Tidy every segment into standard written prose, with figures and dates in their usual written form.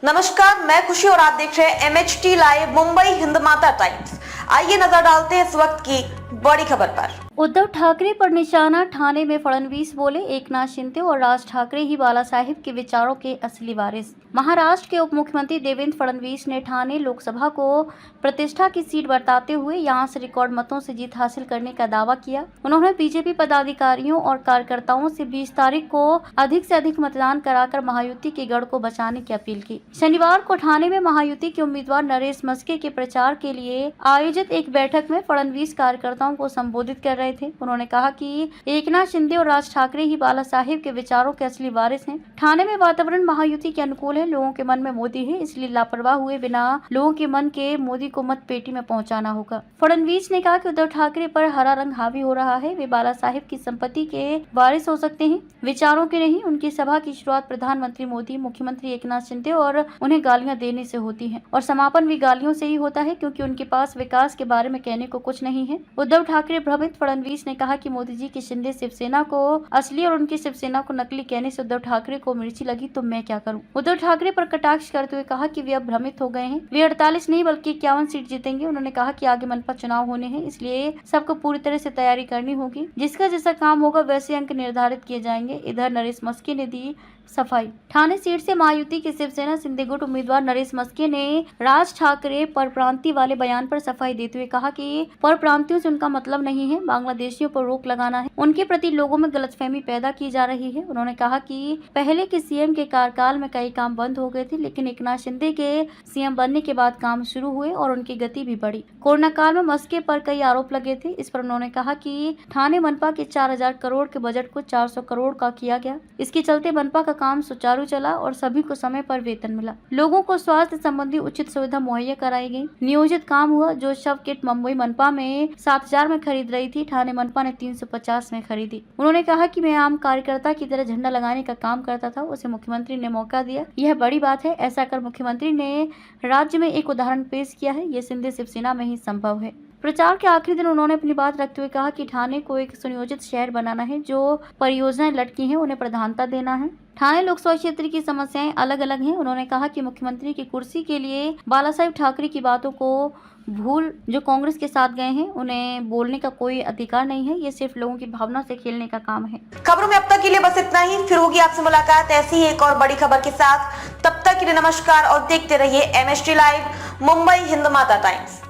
नमस्कार, मैं खुशी और आप देख रहे हैं MHT live Mumbai Hindmata times. आइए नजर डालते हैं इस वक्त की बड़ी खबर पर। उद्धव ठाकरे पर निशाना, ठाणे में फडणवीस बोले एकनाथ शिंदे और राज ठाकरे ही बाला साहेब के विचारों के असली वारिस। महाराष्ट्र के उप मुख्यमंत्री देवेंद्र फडणवीस ने ठाणे लोकसभा को प्रतिष्ठा की सीट बताते हुए यहां से रिकॉर्ड मतों से जीत हासिल करने का दावा किया। उन्होंने बीजेपी पदाधिकारियों और कार्यकर्ताओं से 20 तारीख को अधिक से अधिक मतदान कराकर महायुति के गढ़ को बचाने की अपील की। शनिवार को ठाणे में महायुति के उम्मीदवार नरेश मस्के के प्रचार के लिए आयोजित एक बैठक में फडणवीस कार्यकर्ताओं को संबोधित कर रहे थे। उन्होंने कहा कि एकनाथ शिंदे और राज ठाकरे ही बाला साहेब के विचारों के असली वारिस हैं। ठाणे में वातावरण महायुति के अनुकूल है। लोगों के मन में मोदी है, इसलिए लापरवाह हुए बिना लोगों के मन के मोदी को मत पेटी में पहुंचाना होगा। फडणवीस ने कहा कि उद्धव ठाकरे पर हरा रंग हावी हो रहा है। वे बाला साहेब की संपत्ति के वारिस हो सकते हैं, विचारों के नहीं। उनकी सभा की शुरुआत प्रधानमंत्री मोदी, मुख्यमंत्री एकनाथ शिंदे और उन्हें गालियां देने से होती है और समापन भी गालियों से ही होता है, क्योंकि उनके पास विकास के बारे में कहने को कुछ नहीं है। उद्धव ठाकरे भ्रमित। फडणवीस ने कहा कि मोदी जी की शिंदे शिवसेना को असली और उनकी शिवसेना को नकली कहने से उद्धव ठाकरे को मिर्ची लगी तो मैं क्या करूं। उद्धव ठाकरे पर कटाक्ष करते हुए कहा कि वे अब भ्रमित हो गए हैं। वे 48 नहीं बल्कि 51 सीट जीतेंगे। उन्होंने कहा कि आगे मनपा चुनाव होने हैं, इसलिए सबको पूरी तरह से तैयारी करनी होगी। जिसका जैसा काम होगा वैसे अंक निर्धारित किए जाएंगे। इधर नरेश मस्के ने दी सफाई। ठाणे सीट से महायुति के शिवसेना शिंदे गुट उम्मीदवार नरेश मस्के ने राज ठाकरे परप्रांतीय वाले बयान पर सफाई देते हुए कहा कि परप्रांतियों से उनका मतलब नहीं है, बांग्लादेशियों पर रोक लगाना है। उनके प्रति लोगों में गलतफहमी पैदा की जा रही है। उन्होंने कहा कि पहले के सीएम के कार्यकाल में कई काम बंद हो गए थे, लेकिन एकनाथ शिंदे के सीएम बनने के बाद काम शुरू हुए और उनकी गति भी बढ़ी। कोरोना काल में मस्के पर कई आरोप लगे थे। इस पर उन्होंने कहा कि ठाणे मनपा के 4000 करोड़ के बजट को 400 करोड़ का किया गया। इसके चलते मनपा का काम सुचारू चला और सभी को समय पर वेतन मिला। लोगों को स्वास्थ्य संबंधी उचित सुविधा मुहैया कराई गई। नियोजित काम हुआ। जो शव किट मुंबई मनपा में 7000 में खरीद रही थी, ठाणे मनपा ने 350 में खरीदी। उन्होंने कहा कि मैं आम कार्यकर्ता की तरह झंडा लगाने का काम करता था, उसे मुख्यमंत्री ने मौका दिया। यह बड़ी बात है। ऐसा कर मुख्यमंत्री ने राज्य में एक उदाहरण पेश किया है। ये शिंदे शिवसेना में ही संभव है। प्रचार के आखिरी दिन उन्होंने अपनी बात रखते हुए कहा कि ठाणे को एक सुनियोजित शहर बनाना है। जो परियोजनाएं लटकी हैं उन्हें प्रधानता देना है। ठाणे लोकसभा क्षेत्र की समस्याएं अलग अलग हैं। उन्होंने कहा कि मुख्यमंत्री की कुर्सी के लिए बाला साहेब ठाकरे की बातों को भूल जो कांग्रेस के साथ गए हैं उन्हें बोलने का कोई अधिकार नहीं है। ये सिर्फ लोगों की भावना से खेलने का काम है। खबरों में अब तक के लिए बस इतना ही। फिर होगी आपसे मुलाकात ऐसी ही एक और बड़ी खबर के साथ। तब तक के लिए नमस्कार और देखते रहिए MHT live Mumbai Hindmata times.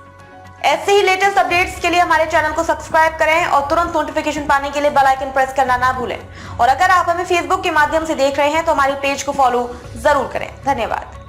ऐसे ही लेटेस्ट अपडेट्स के लिए हमारे चैनल को सब्सक्राइब करें और तुरंत नोटिफिकेशन पाने के लिए बेल आइकन प्रेस करना ना भूलें। और अगर आप हमें फेसबुक के माध्यम से देख रहे हैं तो हमारी पेज को फॉलो जरूर करें। धन्यवाद।